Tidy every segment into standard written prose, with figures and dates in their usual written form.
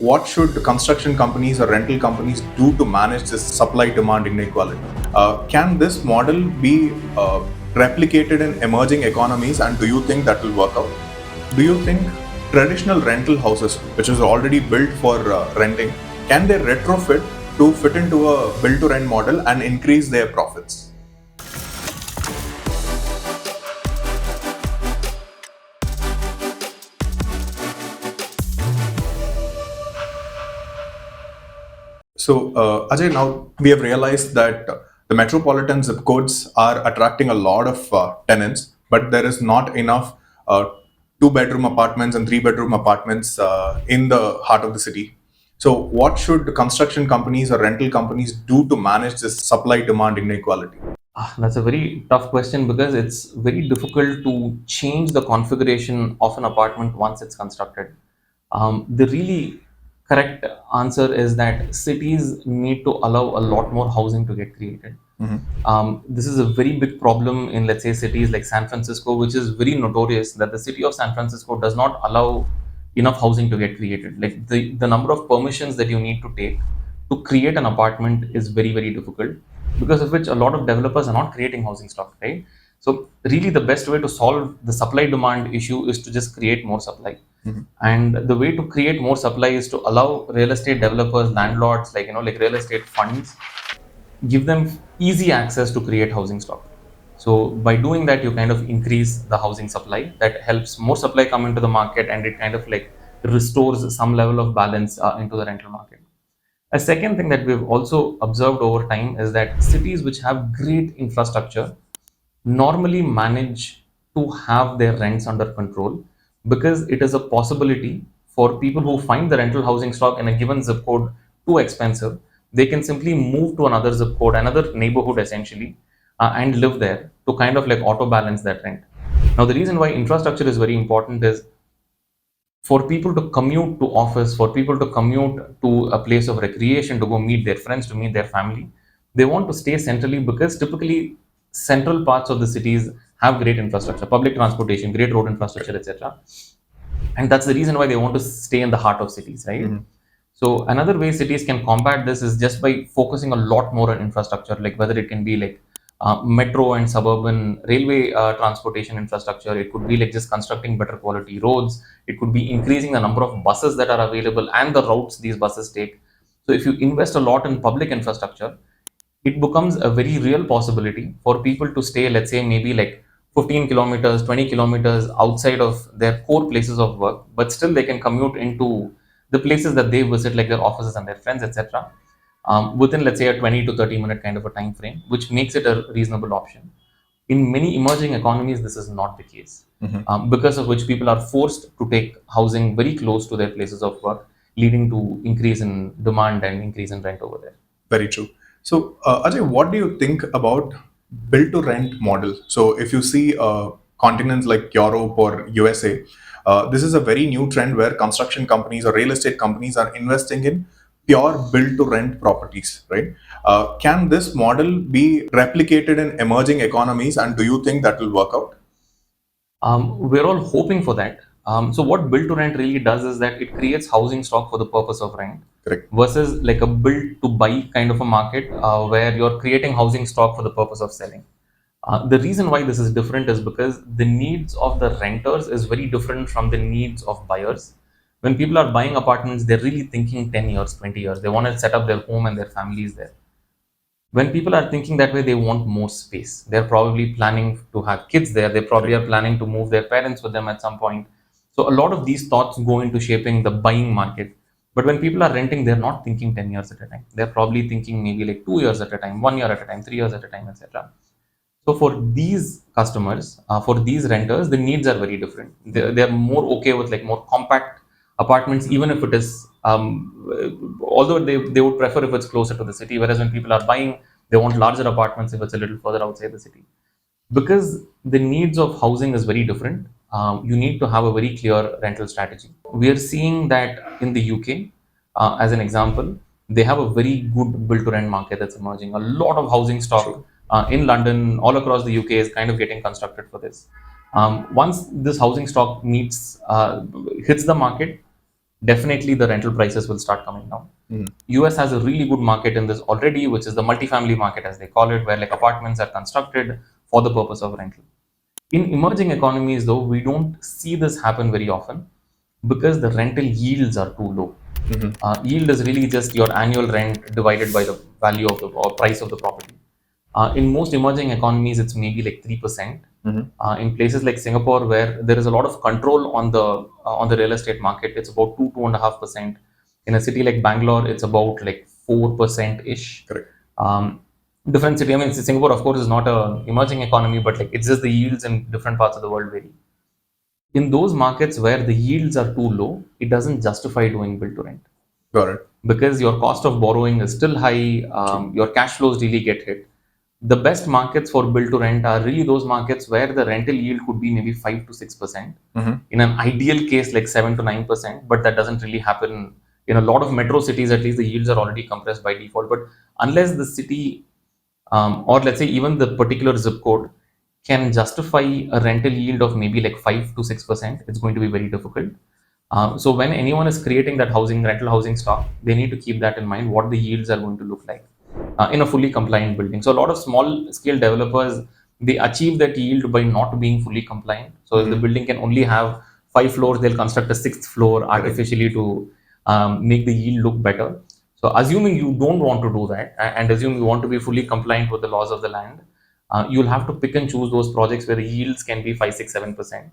What should construction companies or rental companies do to manage this supply demand inequality? Can this model be replicated in emerging economies, and do you think that will work out? Do you think traditional rental houses, which is already built for renting, can they retrofit to fit into a build to rent model and increase their profits? So, Ajay, now we have realized that the metropolitan zip codes are attracting a lot of tenants, but there is not enough two-bedroom apartments and three-bedroom apartments in the heart of the city. So, what should construction companies or rental companies do to manage this supply-demand inequality? That's a very tough question because it's very difficult to change the configuration of an apartment once it's constructed. The really correct answer is that cities need to allow a lot more housing to get created. This is a very big problem in, let's say, cities like San Francisco, which is very notorious that the city of San Francisco does not allow enough housing to get created. Like the number of permissions that you need to take to create an apartment is very, very difficult, because of which a lot of developers are not creating housing stock, right? So really the best way to solve the supply demand issue is to just create more supply. And the way to create more supply is to allow real estate developers, landlords, like real estate funds, give them easy access to create housing stock. So by doing that, you kind of increase the housing supply. That helps more supply come into the market, and it kind of like restores some level of balance into the rental market. A second thing that we've also observed over time is that cities which have great infrastructure normally manage to have their rents under control, because it is a possibility for people who find the rental housing stock in a given zip code too expensive. They can simply move to another zip code, another neighborhood essentially, and live there to kind of like auto balance that rent. Now, the reason why infrastructure is very important is for people to commute to office, for people to commute to a place of recreation, to go meet their friends, to meet their family. They want to stay centrally because typically central parts of the cities have great infrastructure, public transportation, great road infrastructure, etc. And that's the reason why they want to stay in the heart of cities, right? So another way cities can combat this is just by focusing a lot more on infrastructure, like whether it can be like metro and suburban railway transportation infrastructure. It could be like just constructing better quality roads. It could be increasing the number of buses that are available and the routes these buses take. So if you invest a lot in public infrastructure, it becomes a very real possibility for people to stay, let's say, maybe like 15 kilometers, 20 kilometers outside of their core places of work, but still they can commute into the places that they visit, like their offices and their friends, etc., within, let's say, a 20 to 30-minute kind of a time frame, which makes it a reasonable option. In many emerging economies, this is not the case, because of which people are forced to take housing very close to their places of work, leading to increase in demand and increase in rent over there. Very true. So, Ajay, what do you think about build to rent model? So, if you see continents like Europe or USA, this is a very new trend where construction companies or real estate companies are investing in pure build to rent properties, right? Can this model be replicated in emerging economies, and do you think that will work out? We're all hoping for that. So what build to rent really does is that it creates housing stock for the purpose of rent, Correct. versus like a build to buy kind of a market where you're creating housing stock for the purpose of selling. The reason why this is different is because the needs of the renters is very different from the needs of buyers. When people are buying apartments, they're really thinking 10 years, 20 years. They want to set up their home and their families there. When people are thinking that way, they want more space. They're probably planning to have kids there. They probably are planning to move their parents with them at some point. So a lot of these thoughts go into shaping the buying market. But when people are renting, they're not thinking 10 years at a time. They're probably thinking maybe like 2 years at a time, 1 year at a time, 3 years at a time, etc. So for these customers, for these renters, the needs are very different. They're more okay with like more compact apartments, even if it is, although they would prefer if it's closer to the city. Whereas when people are buying, they want larger apartments if it's a little further outside the city. Because the needs of housing is very different, you need to have a very clear rental strategy. We are seeing that in the UK, as an example, they have a very good build to rent market that's emerging. A lot of housing stock in London, all across the UK, is kind of getting constructed for this. Once this housing stock hits the market, definitely the rental prices will start coming down. Mhm. US has a really good market in this already, which is the multifamily market, as they call it, where like apartments are constructed for the purpose of rental. In emerging economies, though, we don't see this happen very often because the rental yields are too low. Mhm. Yield is really just your annual rent divided by the value of the or price of the property. In most emerging economies, it's maybe like 3%. Mhm. In places like Singapore, where there is a lot of control on the real estate market, it's about 2.5%. In a city like Bangalore, it's about like 4% ish. Correct. Um, Different city. I mean, Singapore, of course, is not a emerging economy, but like it's just the yields in different parts of the world vary. In those markets where the yields are too low, it doesn't justify doing build to rent Got it. because your cost of borrowing is still high. True. Your cash flows really get hit. The best markets for build to rent are really those markets where the rental yield could be maybe 5 to 6%. Mhm. In an ideal case, like 7 to 9%, but that doesn't really happen. In a lot of metro cities, at least the yields are already compressed by default. But unless the city, or let's say even the particular zip code, can justify a rental yield of maybe like 5 to 6%, it's going to be very difficult. So when anyone is creating that rental housing stock, they need to keep that in mind, what the yields are going to look like in a fully compliant building. So a lot of small scale developers, they achieve that yield by not being fully compliant. So if the Mhm. building can only have 5 floors, they'll construct a sixth floor Correct. artificially to make the yield look better. So assuming you don't want to do that and assume you want to be fully compliant with the laws of the land, you'll have to pick and choose those projects where the yields can be 5, 6, 7%.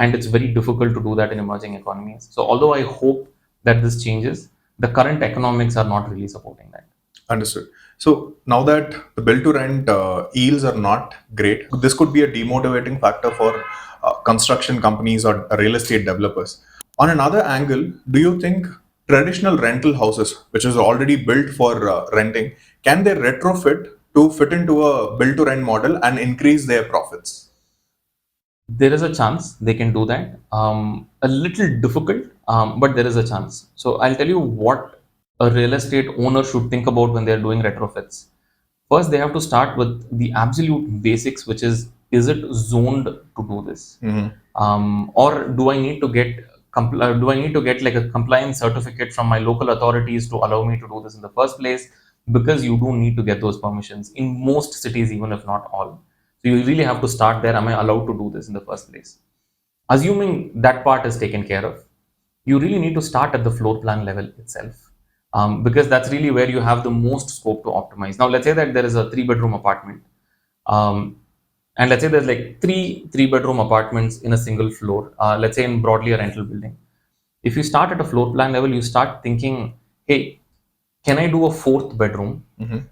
And it's very difficult to do that in emerging economies. So although I hope that this changes, the current economics are not really supporting that. Understood. So now that the build to rent yields are not great, this could be a demotivating factor for construction companies or real estate developers. On another angle, do you think traditional rental houses, which is already built for renting, can they retrofit to fit into a build to rent model and increase their profits? There is a chance they can do that. A little difficult, but there is a chance. So I'll tell you what a real estate owner should think about when they're doing retrofits. First, they have to start with the absolute basics, which is it zoned to do this? Mhm. Or do I need to do I need to get like a compliance certificate from my local authorities to allow me to do this in the first place? Because you do need to get those permissions in most cities, even if not all. So you really have to start there. Am I allowed to do this in the first place? Assuming that part is taken care of, you really need to start at the floor plan level itself, because that's really where you have the most scope to optimize. Now, let's say that there is a three-bedroom apartment, um, and let's say there's like three-bedroom apartments in a single floor. Let's say in broadly a rental building. If you start at a floor plan level, you start thinking, hey, can I do a fourth bedroom Mhm.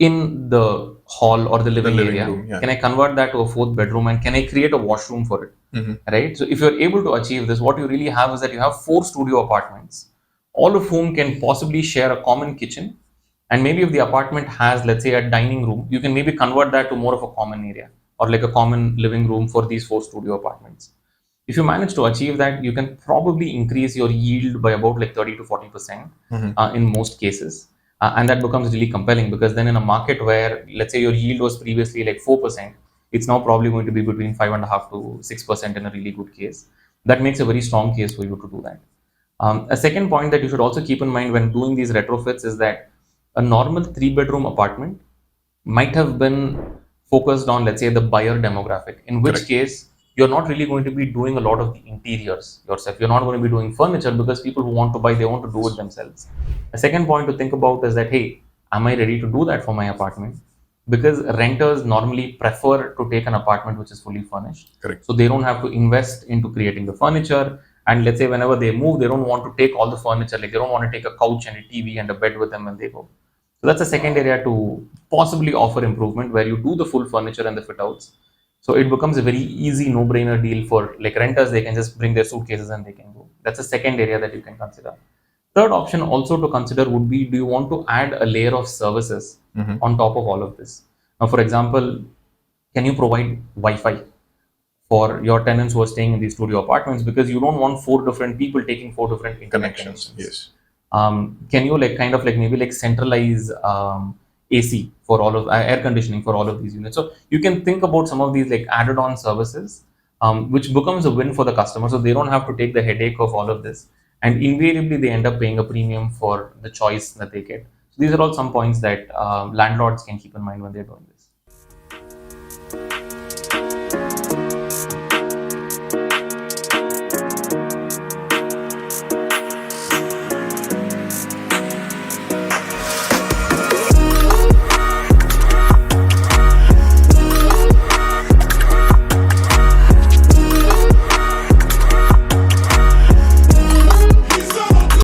in the hall or the The living living area? room, yeah. Can I convert that to a fourth bedroom and can I create a washroom for it? Mhm. Right? So if you're able to achieve this, what you really have is that you have four studio apartments, all of whom can possibly share a common kitchen. And maybe if the apartment has, let's say, a dining room, you can maybe convert that to more of a common area or like a common living room for these four studio apartments. If you manage to achieve that, you can probably increase your yield by about like 30 to 40% Mhm. in most cases. And that becomes really compelling because then in a market where, let's say, your yield was previously like 4%, it's now probably going to be between 5.5 to 6% in a really good case. That makes a very strong case for you to do that. A second point that you should also keep in mind when doing these retrofits is that a normal three-bedroom apartment might have been focused on, let's say, the buyer demographic, in which Correct. case you're not really going to be doing a lot of the interiors yourself. You're not going to be doing furniture because people who want to buy, they want to do it themselves. A second point to think about is that, hey, am I ready to do that for my apartment? Because renters normally prefer to take an apartment which is fully furnished. Correct. So they don't have to invest into creating the furniture. And let's say whenever they move, they don't want to take all the furniture. Like they don't want to take a couch and a TV and a bed with them when they go. So that's a second area to possibly offer improvement where you do the full furniture and the fit outs. So it becomes a very easy no-brainer deal for like renters. They can just bring their suitcases and they can go. That's a second area that you can consider. Third option also to consider would be, do you want to add a layer of services Mhm. on top of all of this? Now, for example, can you provide Wi-Fi for your tenants who are staying in these studio apartments because you don't want four different people taking four different internet Connections, connections? yes. Can you like kind of like maybe like centralize AC for all of air conditioning for all of these units? So you can think about some of these like added on services, which becomes a win for the customer. So they don't have to take the headache of all of this. and invariably they end up paying a premium for the choice that they get. So these are all some points that landlords can keep in mind when they're doing this.